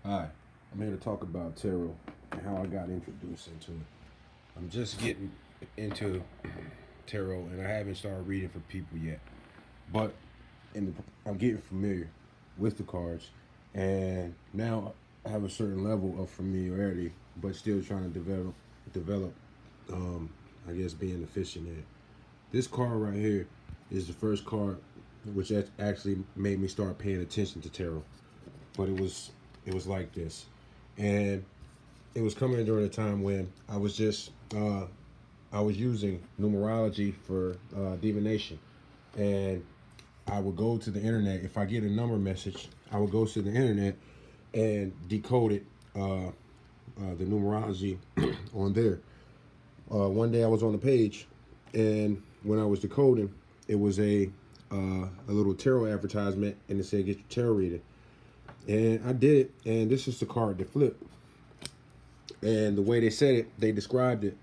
Hi, I'm here to talk about tarot and how I got introduced into it. I'm just getting into tarot and I haven't started reading for people yet. But I'm getting familiar with the cards, and now I have a certain level of familiarity, but still trying to develop I guess being efficient in it. This card right here is the first card which actually made me start paying attention to tarot. But it was like this, and it was coming during a time when I was just I was using numerology for divination, and I would go to the internet. If I get a number message, I would go to the internet and decode it, the numerology on there. One day I was on the page, and when I was decoding, it was a little tarot advertisement, and it said, "Get your tarot reading." And I did it, and this is the card to flip. And the way they said it, they described it,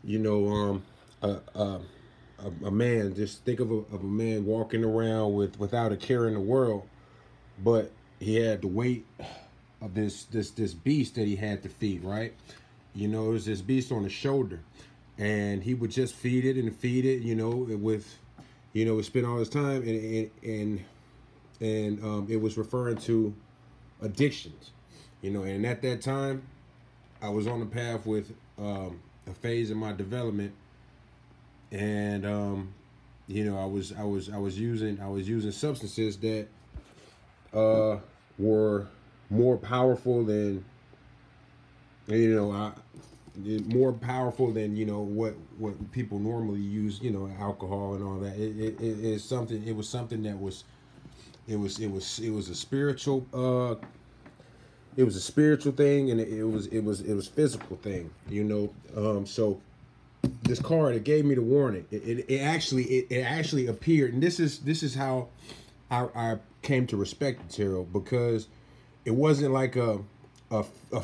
you know, a man. Just think of a man walking around without a care in the world, but he had the weight of this beast that he had to feed, right? You know, it was this beast on his shoulder, and he would just feed it and feed it, you know, with, you know, spend all his time, and it was referring to addictions, you know. And at that time, I was on the path with a phase in my development, and you know, I was using substances that were more powerful than, you know, more powerful than, you know, what people normally use, you know, alcohol and all that. It was something that was, it was a spiritual it was a spiritual thing, and it was physical thing, you know. So this card, it gave me the warning. It actually appeared, and this is how I came to respect the tarot, because it wasn't like a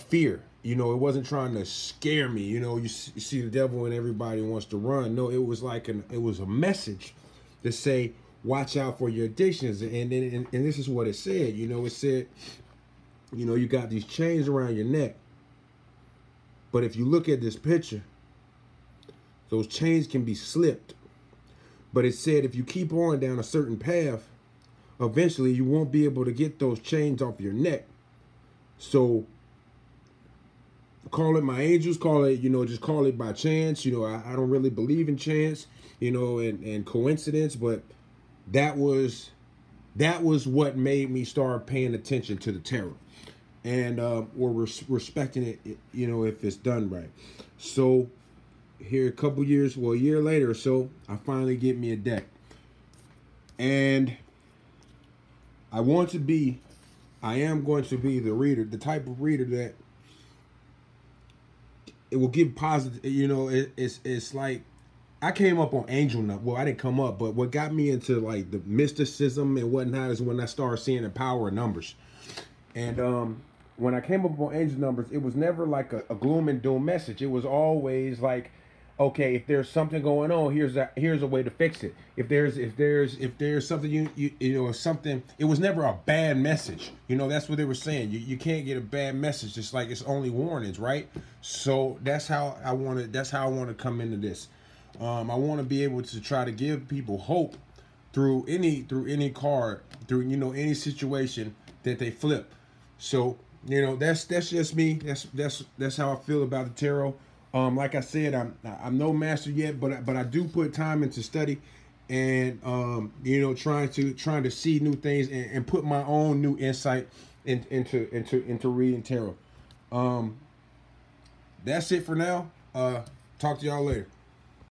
fear, you know. It wasn't trying to scare me, you know. You see the devil and everybody wants to run. No, it was like it was a message to say, watch out for your addictions. And this is what it said. You know, it said, you know, you got these chains around your neck, but if you look at this picture, those chains can be slipped. But it said if you keep on down a certain path, eventually you won't be able to get those chains off your neck. So call it my angels, call it, you know, just call it by chance. You know, I don't really believe in chance, you know, and coincidence, but that was what made me start paying attention to the tarot, and we're respecting it, you know, if it's done right. So here a couple years, well, a year later or so, I finally get me a deck, and I am going to be the reader, the type of reader that it will give positive, you know. It's like, I came up on angel number. Well, I didn't come up, but what got me into like the mysticism and whatnot is when I started seeing the power of numbers. And when I came up on angel numbers, it was never like a gloom and doom message. It was always like, okay, if there's something going on, here's a way to fix it. If there's something you know, something. It was never a bad message. You know, that's what they were saying. You can't get a bad message. Just like it's only warnings, right? So that's how I want to come into this. I want to be able to try to give people hope through any card, through, you know, any situation that they flip. So, you know, that's just me. That's how I feel about the tarot. Like I said, I'm no master yet, but I do put time into study, and you know, trying to see new things, and put my own new insight into reading tarot. That's it for now. Talk to y'all later.